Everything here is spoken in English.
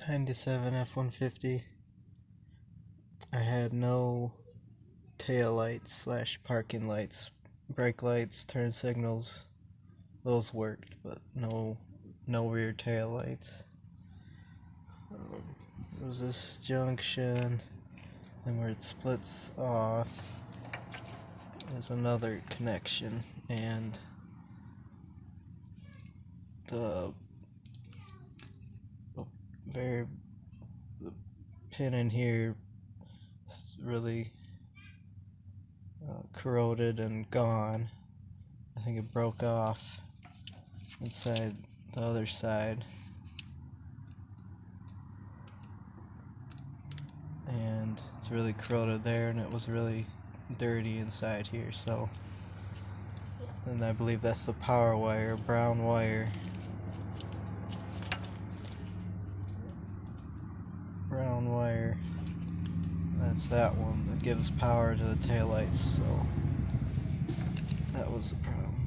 97 F150. I had no tail lights slash parking lights, brake lights, turn signals. Those worked, but no rear tail lights. It was this junction, and where it splits off is another connection, and the very the pin in here is really corroded and gone. I think it broke off inside the other side, and it's really corroded there, and it was really dirty inside here. So, and I believe that's the power wire, brown wire. Brown wire. That's that one that gives power to the taillights. So that was the problem.